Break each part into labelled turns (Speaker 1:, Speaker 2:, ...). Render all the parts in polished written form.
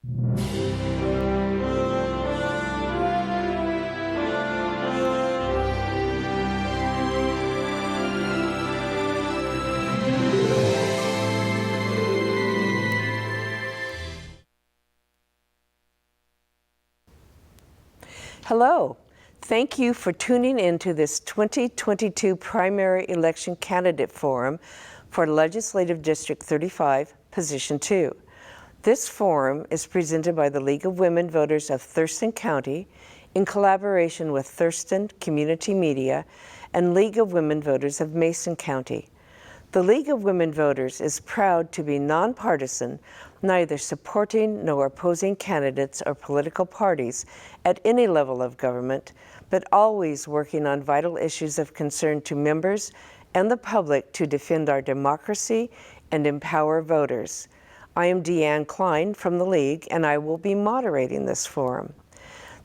Speaker 1: Hello. Thank you for tuning in to this 2022 Primary Election Candidate Forum for Legislative District 35, Position 2. This forum is presented by the League of Women Voters of Thurston County in collaboration with Thurston Community Media and League of Women Voters of Mason County. The League of Women Voters is proud to be nonpartisan, neither supporting nor opposing candidates or political parties at any level of government, but always working on vital issues of concern to members and the public to defend our democracy and empower voters. I am Deanne Klein from the League, and I will be moderating this forum.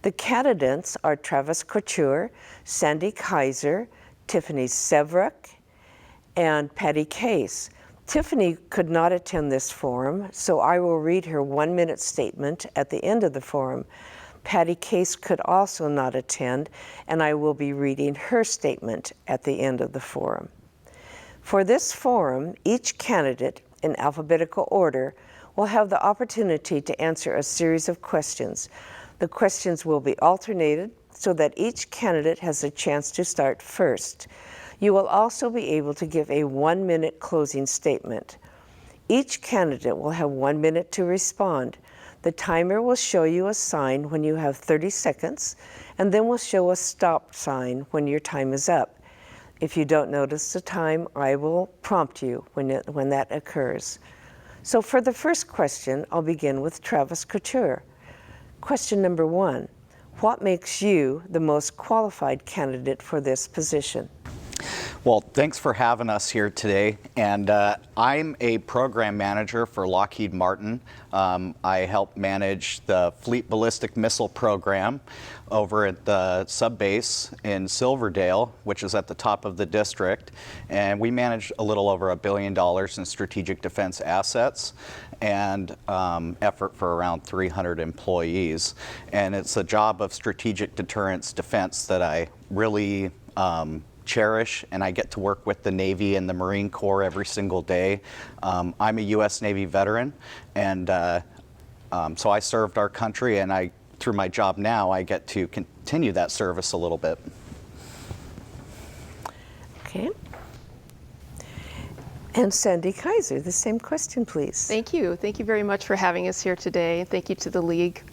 Speaker 1: The candidates are Travis Couture, Sandy Kaiser, Tiffany Sevruk, and Patti Case. Tiffany could not attend this forum, so I will read her 1-minute statement at the end of the forum. Patti Case could also not attend, and I will be reading her statement at the end of the forum. For this forum, each candidate, in alphabetical order, will have the opportunity to answer a series of questions. The questions will be alternated so that each candidate has a chance to start first. You will also be able to give a 1-minute closing statement. Each candidate will have 1 minute to respond. The timer will show you a sign when you have 30 seconds, and then will show a stop sign when your time is up. If you don't notice the time, I will prompt you when that occurs. So for the first question, I'll begin with Travis Couture. Question number 1, what makes you the most qualified candidate for this position?
Speaker 2: Well, thanks for having us here today. And I'm a program manager for Lockheed Martin. I help manage the Fleet Ballistic Missile Program over at the subbase in Silverdale, which is at the top of the district. And we manage a little over $1 billion in strategic defense assets and effort for around 300 employees. And it's a job of strategic deterrence defense that I really cherish, and I get to work with the Navy and the Marine Corps every single day. I'm a U.S. Navy veteran, and so I served our country, and through my job now, I get to continue that service a little bit.
Speaker 1: Okay. And Sandy Kaiser, the same question, please.
Speaker 3: Thank you. Thank you very much for having us here today. Thank you to the League.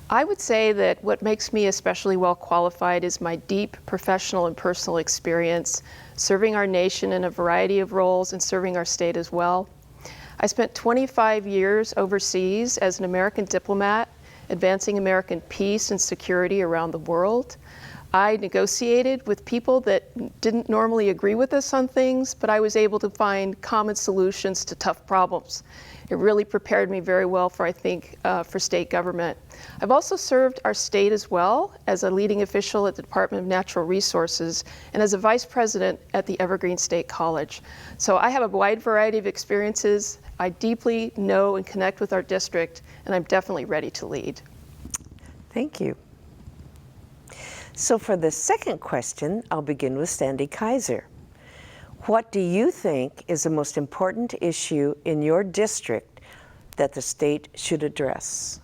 Speaker 3: I would say that what makes me especially well qualified is my deep professional and personal experience serving our nation in a variety of roles and serving our state as well. I spent 25 years overseas as an American diplomat, advancing American peace and security around the world. I negotiated with people that didn't normally agree with us on things, but I was able to find common solutions to tough problems. It really prepared me very well for, I think, for state government. I've also served our state as well as a leading official at the Department of Natural Resources and as a vice president at the Evergreen State College. So I have a wide variety of experiences. I deeply know and connect with our district, and I'm definitely ready to lead.
Speaker 1: Thank you. So for the second question, I'll begin with Sandy Kaiser. What do you think is the most important issue in your district that the state should address?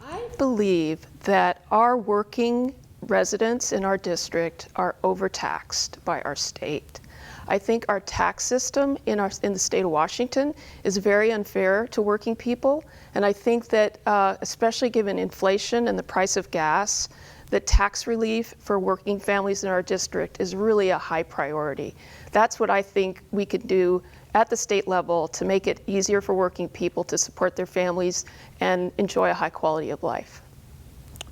Speaker 3: I believe that our working residents in our district are overtaxed by our state. I think our tax system in the state of Washington is very unfair to working people, and I think that especially given inflation and the price of gas, that tax relief for working families in our district is really a high priority. That's what I think we could do at the state level to make it easier for working people to support their families and enjoy a high quality of life.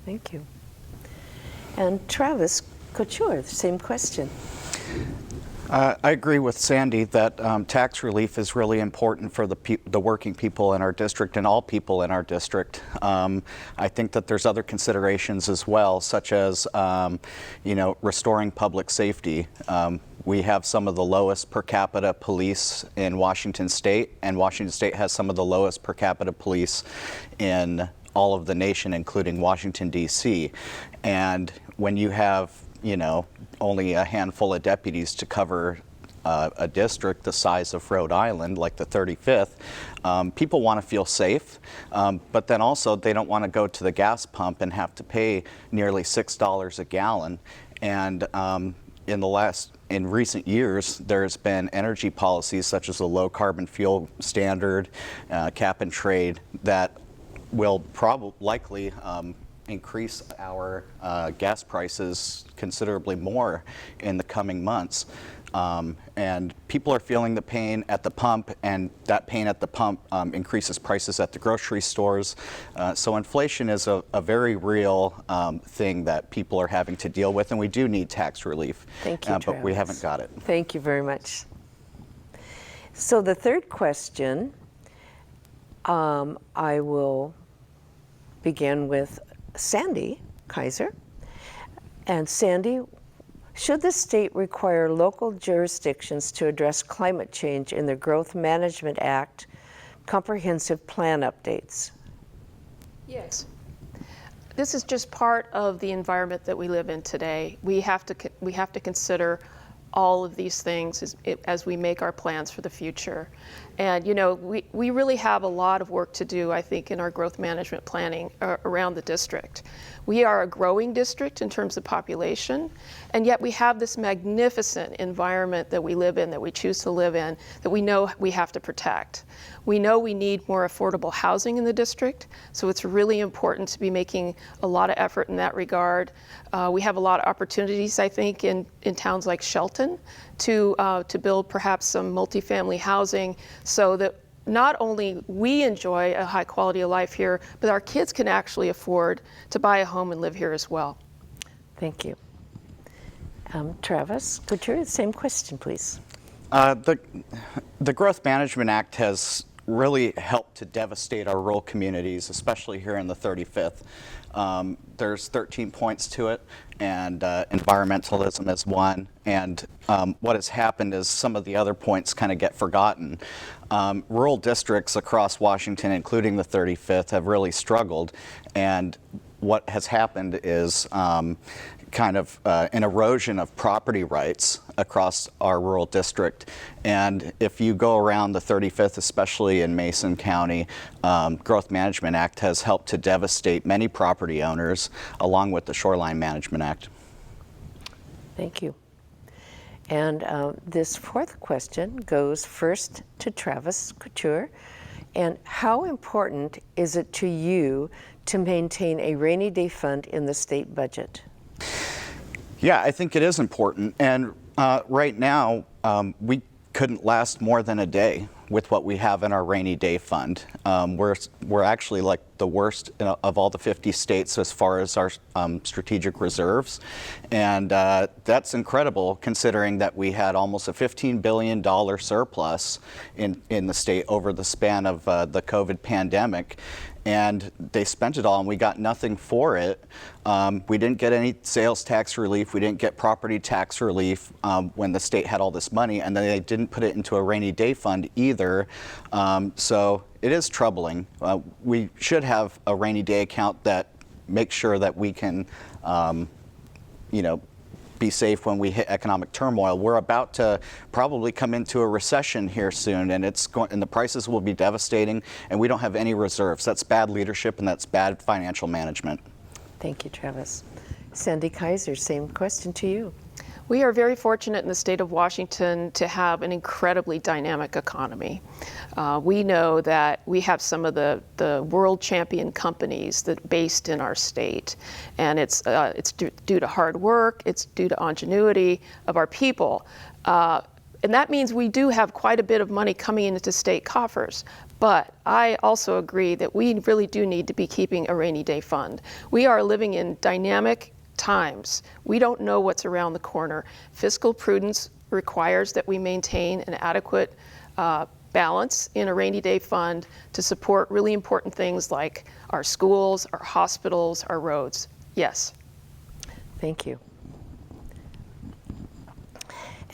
Speaker 1: Thank you. And Travis Couture, the same question.
Speaker 2: I agree with Sandy that tax relief is really important for the working people in our district and all people in our district. I think that there's other considerations as well, such as restoring public safety. We have some of the lowest per capita police in Washington State, and Washington State has some of the lowest per capita police in all of the nation, including Washington, D.C. And when you have, only a handful of deputies to cover a district the size of Rhode Island, like the 35th, people want to feel safe, but then also they don't want to go to the gas pump and have to pay nearly $6 a gallon. And in recent years, there's been energy policies such as the low carbon fuel standard, cap and trade, that will likely increase our gas prices considerably more in the coming months. And people are feeling the pain at the pump, and that pain at the pump increases prices at the grocery stores. So inflation is a very real thing that people are having to deal with, and we do need tax relief.
Speaker 1: Thank you,
Speaker 2: but we haven't got it.
Speaker 1: Thank you very much. So the third question, I will begin with Sandy Kaiser. And Sandy, should the state require local jurisdictions to address climate change in their Growth Management Act comprehensive plan updates?
Speaker 3: Yes. This is just part of the environment that we live in today. We have to consider all of these things as we make our plans for the future. And we really have a lot of work to do, I think, in our growth management planning around the district. We are a growing district in terms of population, and yet we have this magnificent environment that we live in, that we choose to live in, that we know we have to protect. We know we need more affordable housing in the district, so it's really important to be making a lot of effort in that regard. We have a lot of opportunities, I think, in towns like Shelton to build perhaps some multifamily housing so that not only we enjoy a high quality of life here, but our kids can actually afford to buy a home and live here as well.
Speaker 1: Thank you. Travis Couture, same question, please.
Speaker 2: The Growth Management Act has really helped to devastate our rural communities, especially here in the 35th. There's 13 points to it, and environmentalism is one. And what has happened is some of the other points kind of get forgotten. Rural districts across Washington, including the 35th, have really struggled. And what has happened is kind of an erosion of property rights across our rural district. And if you go around the 35th, especially in Mason County, Growth Management Act has helped to devastate many property owners, along with the Shoreline Management Act.
Speaker 1: Thank you. And this fourth question goes first to Travis Couture. And how important is it to you to maintain a rainy day fund in the state budget?
Speaker 2: Yeah, I think it is important. And right now, we couldn't last more than a day with what we have in our rainy day fund. We're actually like the worst of all the 50 states as far as our strategic reserves. And that's incredible considering that we had almost a $15 billion surplus in the state over the span of the COVID pandemic. And they spent it all and we got nothing for it. We didn't get any sales tax relief. We didn't get property tax relief when the state had all this money, and then they didn't put it into a rainy day fund either. So it is troubling. We should have a rainy day account that makes sure that we can, be safe when we hit economic turmoil. We're about to probably come into a recession here soon, and and the prices will be devastating, and we don't have any reserves. That's bad leadership, and that's bad financial management.
Speaker 1: Thank you, Travis. Sandy Kaiser, same question to you.
Speaker 3: We are very fortunate in the state of Washington to have an incredibly dynamic economy. We know that we have some of the world champion companies that based in our state, and it's due to hard work, it's due to ingenuity of our people. And that means we do have quite a bit of money coming into state coffers. But I also agree that we really do need to be keeping a rainy day fund. We are living in dynamic times. We don't know what's around the corner. Fiscal prudence requires that we maintain an adequate balance in a rainy day fund to support really important things like our schools, our hospitals, our roads. Yes.
Speaker 1: Thank you.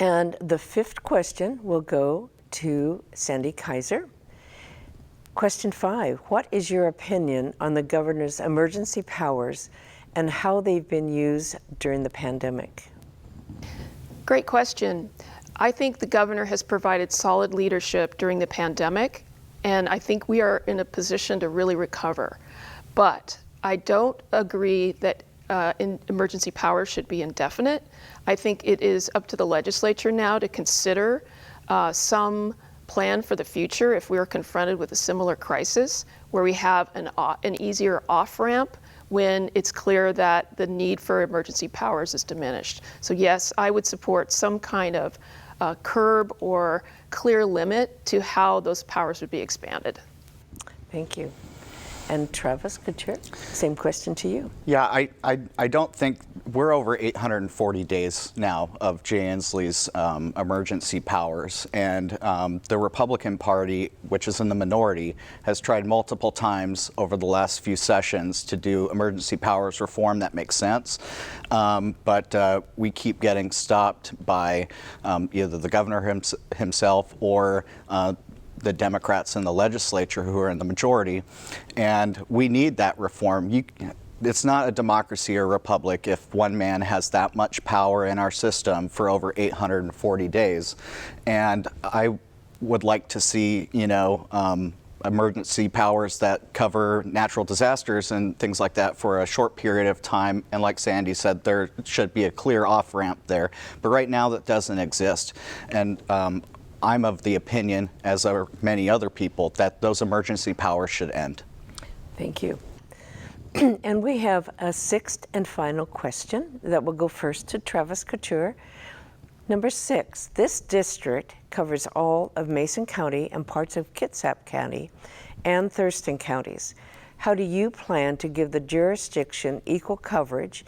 Speaker 1: And the fifth question will go to Sandy Kaiser. Question 5, what is your opinion on the governor's emergency powers and how they've been used during the pandemic?
Speaker 3: Great question. I think the governor has provided solid leadership during the pandemic, and I think we are in a position to really recover. But I don't agree that emergency powers should be indefinite. I think it is up to the legislature now to consider some plan for the future if we are confronted with a similar crisis where we have an easier off-ramp when it's clear that the need for emergency powers is diminished. So yes, I would support some kind of curb or clear limit to how those powers would be expanded.
Speaker 1: Thank you. And Travis Couture, same question to you.
Speaker 2: Yeah, I don't think we're over 840 days now of Jay Inslee's emergency powers, and the Republican Party, which is in the minority, has tried multiple times over the last few sessions to do emergency powers reform that makes sense, but we keep getting stopped by either the governor himself or the Democrats in the legislature who are in the majority, and we need that reform. It's not a democracy or republic if one man has that much power in our system for over 840 days. And I would like to see, emergency powers that cover natural disasters and things like that for a short period of time. And like Sandy said, there should be a clear off-ramp there. But right now that doesn't exist. And I'm of the opinion, as are many other people, that those emergency powers should end.
Speaker 1: Thank you. And we have a sixth and final question that will go first to Travis Couture. Number 6, this district covers all of Mason County and parts of Kitsap County and Thurston counties. How do you plan to give the jurisdiction equal coverage,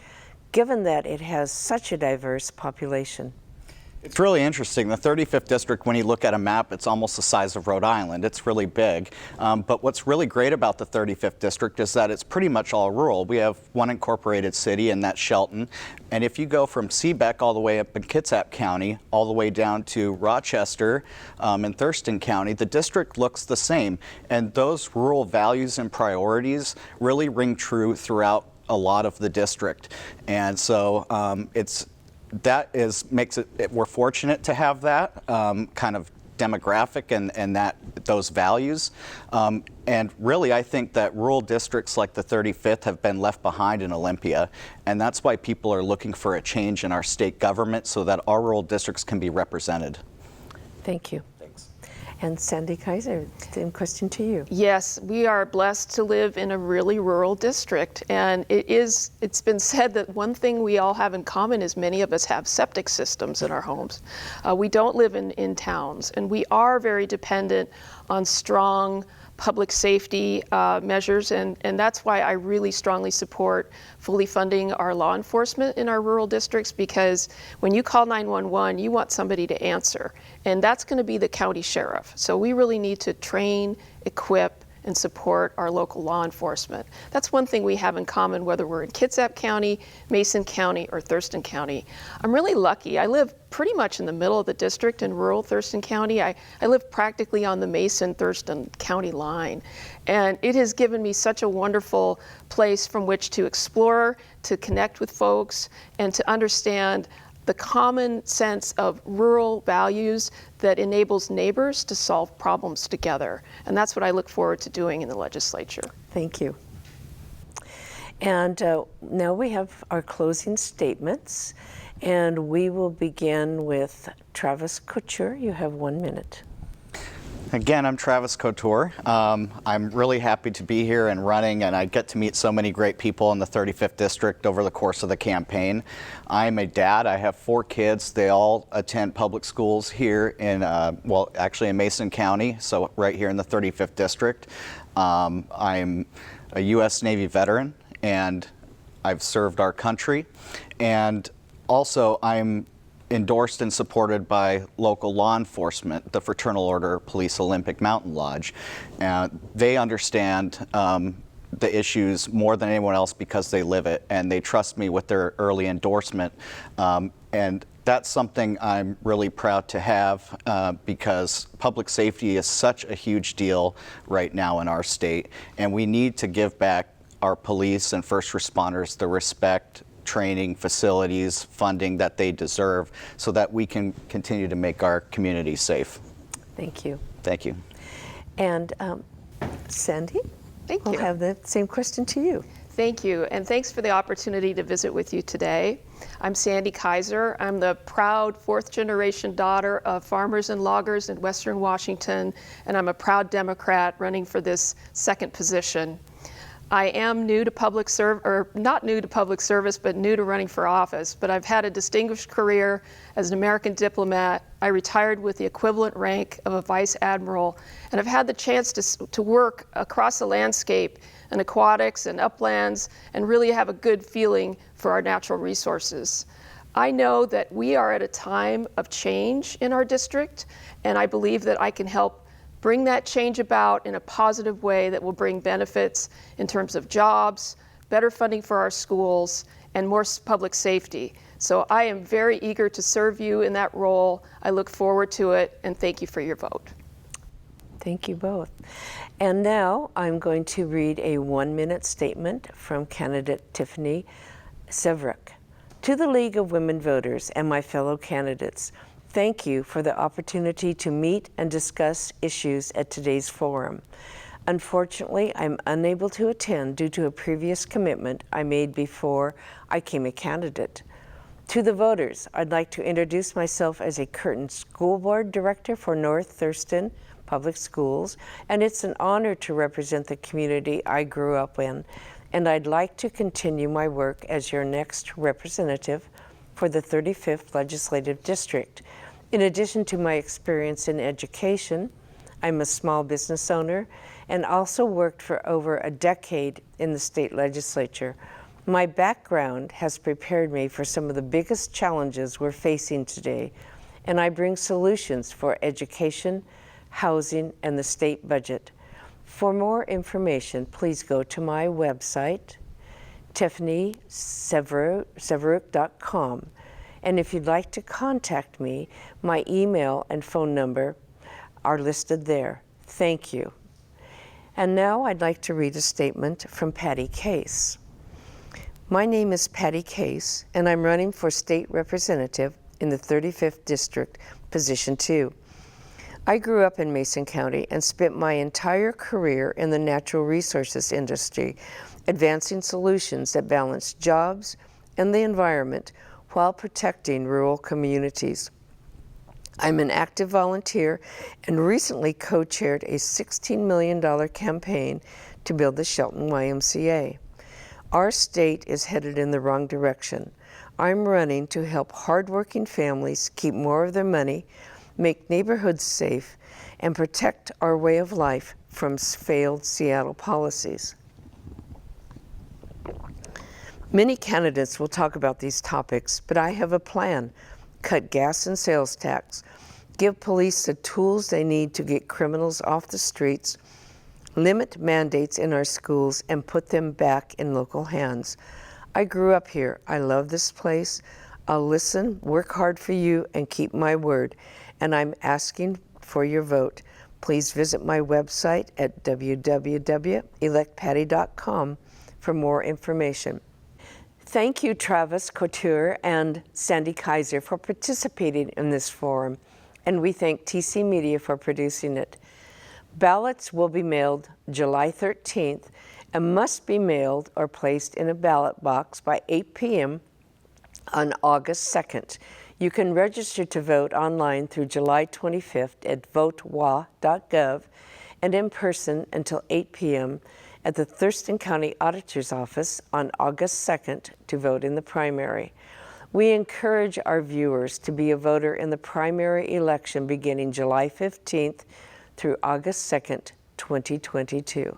Speaker 1: given that it has such a diverse population?
Speaker 2: It's really interesting. The 35th district, when you look at a map, it's almost the size of Rhode Island. It's really big. But what's really great about the 35th district is that it's pretty much all rural. We have one incorporated city, and that's Shelton. And if you go from Sevruk all the way up in Kitsap County, all the way down to Rochester and Thurston County, the district looks the same. And those rural values and priorities really ring true throughout a lot of the district. And so makes it we're fortunate to have that kind of demographic and those values. And really, I think that rural districts like the 35th have been left behind in Olympia. And that's why people are looking for a change in our state government so that our rural districts can be represented.
Speaker 1: Thank you.
Speaker 2: Thanks.
Speaker 1: And Sandy Kaiser, same question to you.
Speaker 3: Yes, we are blessed to live in a really rural district, and it's been said that one thing we all have in common is many of us have septic systems in our homes. We don't live in towns, and we are very dependent on strong public safety measures, and that's why I really strongly support fully funding our law enforcement in our rural districts, because when you call 911, you want somebody to answer, and that's going to be the county sheriff. So we really need to train, equip, and support our local law enforcement. That's one thing we have in common, whether we're in Kitsap County, Mason County, or Thurston County. I'm really lucky. I live pretty much in the middle of the district in rural Thurston County. I live practically on the Mason-Thurston County line. And it has given me such a wonderful place from which to explore, to connect with folks, and to understand the common sense of rural values that enables neighbors to solve problems together. And that's what I look forward to doing in the legislature.
Speaker 1: Thank you. And now we have our closing statements, and we will begin with Travis Couture. You have 1 minute.
Speaker 2: Again, I'm Travis Couture. I'm really happy to be here and running, and I get to meet so many great people in the 35th District over the course of the campaign. I'm a dad. I have 4 kids. They all attend public schools here in, actually in Mason County, so right here in the 35th District. I'm a U.S. Navy veteran, and I've served our country. And also, I'm endorsed and supported by local law enforcement, the Fraternal Order Police Olympic Mountain Lodge. They understand the issues more than anyone else because they live it, and they trust me with their early endorsement. And That's something I'm really proud to have because public safety is such a huge deal right now in our state, and we need to give back our police and first responders the respect, training, facilities, funding that they deserve so that we can continue to make our community safe.
Speaker 1: Thank you.
Speaker 2: Thank you.
Speaker 1: And Sandy,
Speaker 3: Thank
Speaker 1: we'll
Speaker 3: you.
Speaker 1: have the same question to you.
Speaker 3: Thank you, and thanks for the opportunity to visit with you today. I'm Sandy Kaiser. I'm the proud fourth-generation daughter of farmers and loggers in Western Washington, and I'm a proud Democrat running for this second position. I am new to public service, or not new to public service, but new to running for office. But I've had a distinguished career as an American diplomat. I retired with the equivalent rank of a vice admiral, and I've had the chance to work across the landscape and aquatics and uplands and really have a good feeling for our natural resources. I know that we are at a time of change in our district, and I believe that I can help bring that change about in a positive way that will bring benefits in terms of jobs, better funding for our schools, and more public safety. So I am very eager to serve you in that role. I look forward to it, and thank you for your vote.
Speaker 1: Thank you both. And now I'm going to read a 1-minute statement from candidate Tiffany Sevruk. To the League of Women Voters and my fellow candidates, thank you for the opportunity to meet and discuss issues at today's forum. Unfortunately, I'm unable to attend due to a previous commitment I made before I became a candidate. To the voters, I'd like to introduce myself as a Curtin School Board Director for North Thurston Public Schools, and it's an honor to represent the community I grew up in, and I'd like to continue my work as your next representative for the 35th Legislative District. In addition to my experience in education, I'm a small business owner and also worked for over a decade in the state legislature. My background has prepared me for some of the biggest challenges we're facing today, and I bring solutions for education, housing, and the state budget. For more information, please go to my website, tiffanysevruk.com. And if you'd like to contact me, my email and phone number are listed there. Thank you. And now I'd like to read a statement from Patti Case. My name is Patti Case, and I'm running for state representative in the 35th District, Position 2. I grew up in Mason County and spent my entire career in the natural resources industry, advancing solutions that balance jobs and the environment while protecting rural communities. I'm an active volunteer and recently co-chaired a $16 million campaign to build the Shelton YMCA. Our state is headed in the wrong direction. I'm running to help hardworking families keep more of their money, make neighborhoods safe, and protect our way of life from failed Seattle policies. Many candidates will talk about these topics, but I have a plan. Cut gas and sales tax, give police the tools they need to get criminals off the streets, limit mandates in our schools, and put them back in local hands. I grew up here. I love this place. I'll listen, work hard for you, and keep my word. And I'm asking for your vote. Please visit my website at www.electpatti.com for more information. Thank you, Travis Couture and Sandy Kaiser, for participating in this forum, and we thank TC Media for producing it. Ballots will be mailed July 13th and must be mailed or placed in a ballot box by 8 p.m. on August 2nd. You can register to vote online through July 25th at votewa.gov and in person until 8 p.m. at the Thurston County Auditor's Office on August 2nd to vote in the primary. We encourage our viewers to be a voter in the primary election beginning July 15th through August 2nd, 2022.